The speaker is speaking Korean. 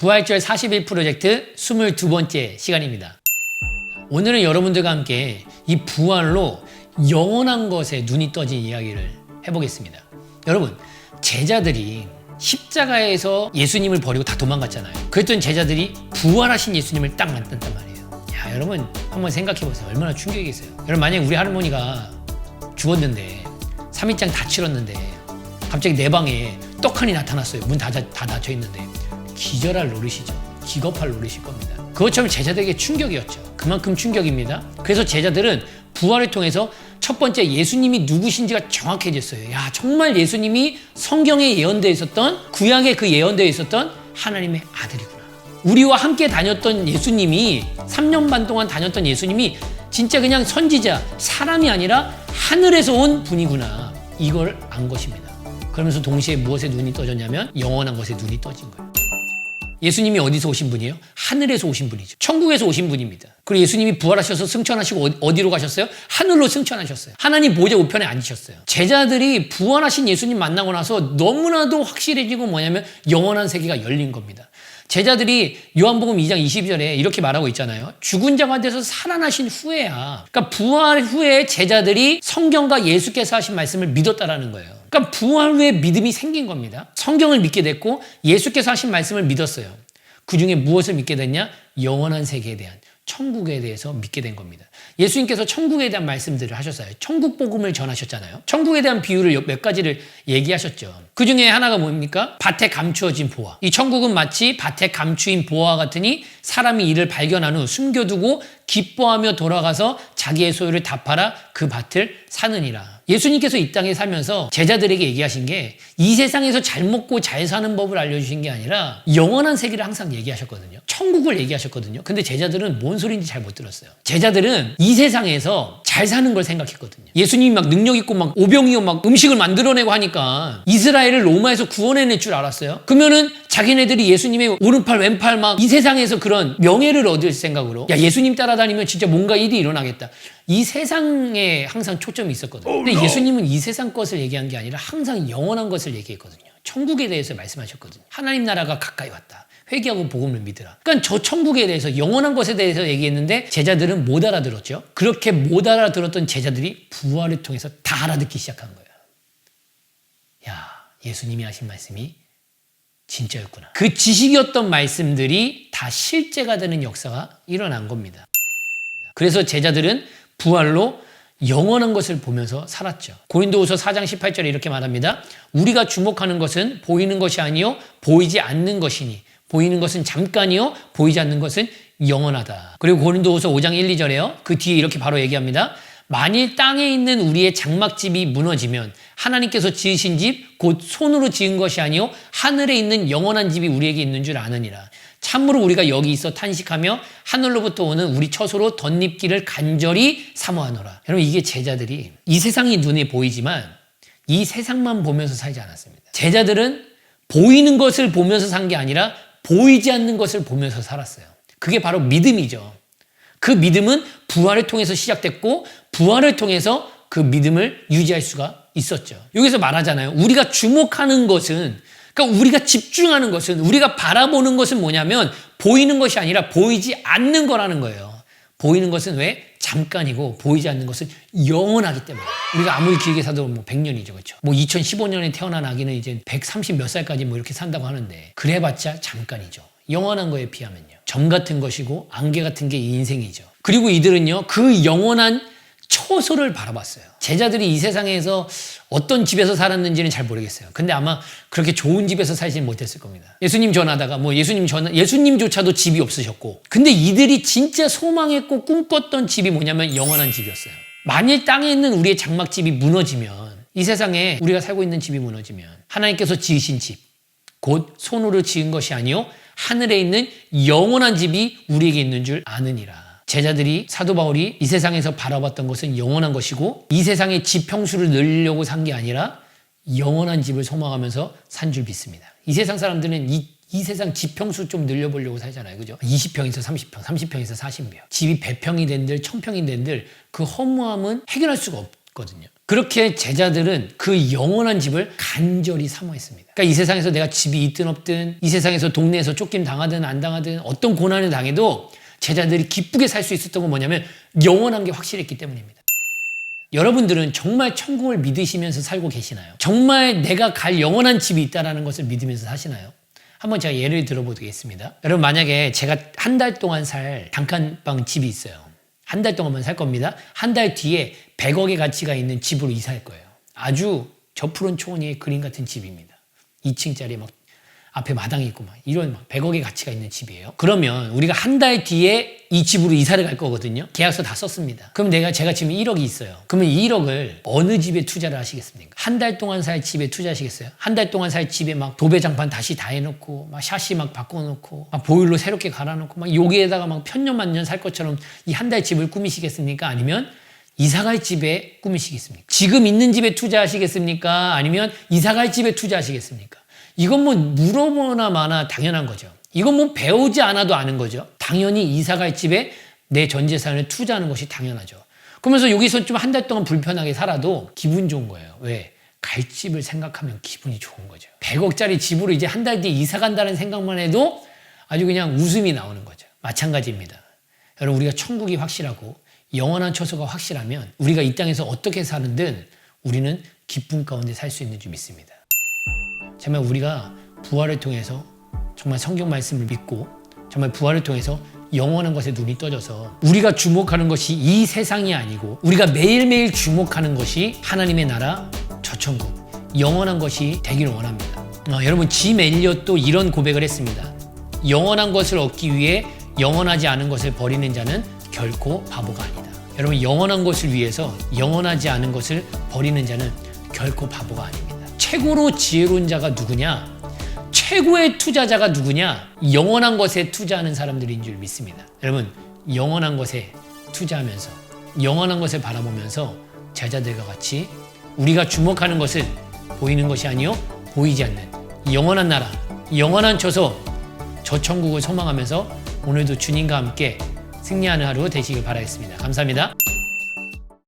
부활절 40일 프로젝트 22번째 시간입니다. 오늘은 여러분들과 함께 이 부활로 영원한 것에 눈이 떠진 이야기를 해보겠습니다. 여러분, 제자들이 십자가에서 예수님을 버리고 다 도망갔잖아요. 그랬더니 제자들이 부활하신 예수님을 딱 만났단 말이에요. 야, 여러분 한번 생각해보세요. 얼마나 충격이겠어요. 여러분, 만약에 우리 할머니가 죽었는데 3일장 다 치렀는데 갑자기 내 방에 떡하니 나타났어요. 문 다 닫혀 있는데 기절할 노릇이죠. 기겁할 노릇일 겁니다. 그것처럼 제자들에게 충격이었죠. 그만큼 충격입니다. 그래서 제자들은 부활을 통해서 첫 번째 예수님이 누구신지가 정확해졌어요. 야, 정말 예수님이 성경에 예언되어 있었던, 구약에 그 예언되어 있었던 하나님의 아들이구나. 우리와 함께 다녔던 예수님이, 3년 반 동안 다녔던 예수님이 진짜 그냥 선지자, 사람이 아니라 하늘에서 온 분이구나. 이걸 안 것입니다. 그러면서 동시에 무엇에 눈이 떠졌냐면 영원한 것에 눈이 떠진 거예요. 예수님이 어디서 오신 분이에요? 하늘에서 오신 분이죠. 천국에서 오신 분입니다. 그리고 예수님이 부활하셔서 승천하시고 어디로 가셨어요? 하늘로 승천하셨어요. 하나님 보좌 우편에 앉으셨어요. 제자들이 부활하신 예수님 만나고 나서 너무나도 확실해지고 뭐냐면 영원한 세계가 열린 겁니다. 제자들이 요한복음 2장 22절에 이렇게 말하고 있잖아요. 죽은 자가 돼서 살아나신 후에야. 그러니까 부활 후에 제자들이 성경과 예수께서 하신 말씀을 믿었다라는 거예요. 그러니까 부활 후에 믿음이 생긴 겁니다. 성경을 믿게 됐고 예수께서 하신 말씀을 믿었어요. 그 중에 무엇을 믿게 됐냐? 영원한 세계에 대한, 천국에 대해서 믿게 된 겁니다. 예수님께서 천국에 대한 말씀들을 하셨어요. 천국 복음을 전하셨잖아요. 천국에 대한 비유를 몇 가지를 얘기하셨죠. 그 중에 하나가 뭡니까? 밭에 감추어진 보화. 이 천국은 마치 밭에 감추인 보화와 같으니 사람이 이를 발견한 후 숨겨두고 기뻐하며 돌아가서 자기의 소유를 다 팔아 그 밭을 사느니라. 예수님께서 이 땅에 살면서 제자들에게 얘기하신 게 이 세상에서 잘 먹고 잘 사는 법을 알려주신 게 아니라 영원한 세계를 항상 얘기하셨거든요. 천국을 얘기하셨거든요. 근데 제자들은 뭔 소리인지 잘 못 들었어요. 제자들은 이 세상에서 잘 사는 걸 생각했거든요. 예수님이 막 능력 있고 막 오병이어 막 음식을 만들어내고 하니까 이스라엘을 로마에서 구원해낼 줄 알았어요. 그러면은 자기네들이 예수님의 오른팔 왼팔 막 이 세상에서 그런 명예를 얻을 생각으로, 야, 예수님 따라다니면 진짜 뭔가 일이 일어나겠다. 이 세상에 항상 초점이 있었거든요. 근데 예수님은 이 세상 것을 얘기한 게 아니라 항상 영원한 것을 얘기했거든요. 천국에 대해서 말씀하셨거든요. 하나님 나라가 가까이 왔다. 회개하고 복음을 믿으라. 그러니까 저 천국에 대해서, 영원한 것에 대해서 얘기했는데 제자들은 못 알아들었죠. 그렇게 못 알아들었던 제자들이 부활을 통해서 다 알아듣기 시작한 거예요. 야, 예수님이 하신 말씀이 진짜였구나. 그 지식이었던 말씀들이 다 실제가 되는 역사가 일어난 겁니다. 그래서 제자들은 부활로 영원한 것을 보면서 살았죠. 고린도후서 4장 18절에 이렇게 말합니다. 우리가 주목하는 것은 보이는 것이 아니요 보이지 않는 것이니 보이는 것은 잠깐이요 보이지 않는 것은 영원하다. 그리고 고린도후서 5장 1, 2절에요. 그 뒤에 이렇게 바로 얘기합니다. 만일 땅에 있는 우리의 장막집이 무너지면 하나님께서 지으신 집 곧 손으로 지은 것이 아니요 하늘에 있는 영원한 집이 우리에게 있는 줄 아느니라. 참으로 우리가 여기 있어 탄식하며 하늘로부터 오는 우리 처소로 덧입기를 간절히 사모하노라. 여러분, 이게 제자들이 이 세상이 눈에 보이지만 이 세상만 보면서 살지 않았습니다. 제자들은 보이는 것을 보면서 산 게 아니라 보이지 않는 것을 보면서 살았어요. 그게 바로 믿음이죠. 그 믿음은 부활을 통해서 시작됐고 부활을 통해서 그 믿음을 유지할 수가 있었죠. 여기서 말하잖아요. 우리가 주목하는 것은, 그러니까 우리가 집중하는 것은, 우리가 바라보는 것은 뭐냐면 보이는 것이 아니라 보이지 않는 거라는 거예요. 보이는 것은 왜? 잠깐이고 보이지 않는 것은 영원하기 때문에. 우리가 아무리 길게 살도 뭐 100년이죠. 그렇죠? 뭐 2015년에 태어난 아기는 이제 130 몇 살까지 뭐 이렇게 산다고 하는데 그래봤자 잠깐이죠. 영원한 거에 비하면요. 점 같은 것이고 안개 같은 게 인생이죠. 그리고 이들은요, 그 영원한 처소를 바라봤어요. 제자들이 이 세상에서 어떤 집에서 살았는지는 잘 모르겠어요. 근데 아마 그렇게 좋은 집에서 살지는 못했을 겁니다. 예수님 전하다가 뭐 예수님조차도 집이 없으셨고. 근데 이들이 진짜 소망했고 꿈꿨던 집이 뭐냐면 영원한 집이었어요. 만일 땅에 있는 우리의 장막집이 무너지면, 이 세상에 우리가 살고 있는 집이 무너지면 하나님께서 지으신 집, 곧 손으로 지은 것이 아니요 하늘에 있는 영원한 집이 우리에게 있는 줄 아느니라. 제자들이, 사도 바울이 이 세상에서 바라봤던 것은 영원한 것이고 이 세상의 집 평수를 늘리려고 산 게 아니라 영원한 집을 소망하면서 산 줄 믿습니다. 이 세상 사람들은 이 세상 집 평수 좀 늘려보려고 살잖아요. 그죠? 20평에서 30평, 30평에서 40평. 집이 100평이 된들 1000평이 된들 그 허무함은 해결할 수가 없거든요. 그렇게 제자들은 그 영원한 집을 간절히 사모했습니다. 그러니까 이 세상에서 내가 집이 있든 없든, 이 세상에서 동네에서 쫓김 당하든 안 당하든, 어떤 고난을 당해도 제자들이 기쁘게 살 수 있었던 건 뭐냐면 영원한 게 확실했기 때문입니다. 여러분들은 정말 천국을 믿으시면서 살고 계시나요? 정말 내가 갈 영원한 집이 있다는 것을 믿으면서 사시나요? 한번 제가 예를 들어보겠습니다. 여러분, 만약에 제가 한 달 동안 살 단칸방 집이 있어요. 한 달 동안만 살 겁니다. 한 달 뒤에 100억의 가치가 있는 집으로 이사할 거예요. 아주 저푸른 초원의 그림 같은 집입니다. 2층짜리 막 앞에 마당이 있고 막 이런 막 100억의 가치가 있는 집이에요. 그러면 우리가 한 달 뒤에 이 집으로 이사를 갈 거거든요. 계약서 다 썼습니다. 그럼 제가 지금 1억이 있어요. 그러면 이 1억을 어느 집에 투자를 하시겠습니까? 한 달 동안 살 집에 투자하시겠어요? 한 달 동안 살 집에 막 도배장판 다시 다 해놓고 막 샤시 막 바꿔놓고 막 보일러 새롭게 갈아놓고 막 여기에다가 막 편년만년 살 것처럼 이 한 달 집을 꾸미시겠습니까? 아니면 이사갈 집에 꾸미시겠습니까? 지금 있는 집에 투자하시겠습니까? 아니면 이사갈 집에 투자하시겠습니까? 이건 뭐 물어보나 마나 당연한 거죠. 이건 뭐 배우지 않아도 아는 거죠. 당연히 이사갈 집에 내 전 재산을 투자하는 것이 당연하죠. 그러면서 여기서 좀 한 달 동안 불편하게 살아도 기분 좋은 거예요. 왜? 갈 집을 생각하면 기분이 좋은 거죠. 100억짜리 집으로 이제 한 달 뒤에 이사 간다는 생각만 해도 아주 그냥 웃음이 나오는 거죠. 마찬가지입니다. 여러분, 우리가 천국이 확실하고 영원한 처소가 확실하면 우리가 이 땅에서 어떻게 사는든 우리는 기쁨 가운데 살 수 있는 줄 믿습니다. 정말 우리가 부활을 통해서 정말 성경 말씀을 믿고 정말 부활을 통해서 영원한 것에 눈이 떠져서 우리가 주목하는 것이 이 세상이 아니고 우리가 매일매일 주목하는 것이 하나님의 나라, 저 천국, 영원한 것이 되기를 원합니다. 여러분, 짐 엘리엇도 이런 고백을 했습니다. 영원한 것을 얻기 위해 영원하지 않은 것을 버리는 자는 결코 바보가 아니다. 여러분, 영원한 것을 위해서 영원하지 않은 것을 버리는 자는 결코 바보가 아닙니다. 최고로 지혜로운 자가 누구냐? 최고의 투자자가 누구냐? 영원한 것에 투자하는 사람들인 줄 믿습니다. 여러분, 영원한 것에 투자하면서 영원한 것을 바라보면서 제자들과 같이 우리가 주목하는 것은 보이는 것이 아니요 보이지 않는 영원한 나라, 영원한 처소, 저 천국을 소망하면서 오늘도 주님과 함께 승리하는 하루 되시길 바라겠습니다. 감사합니다.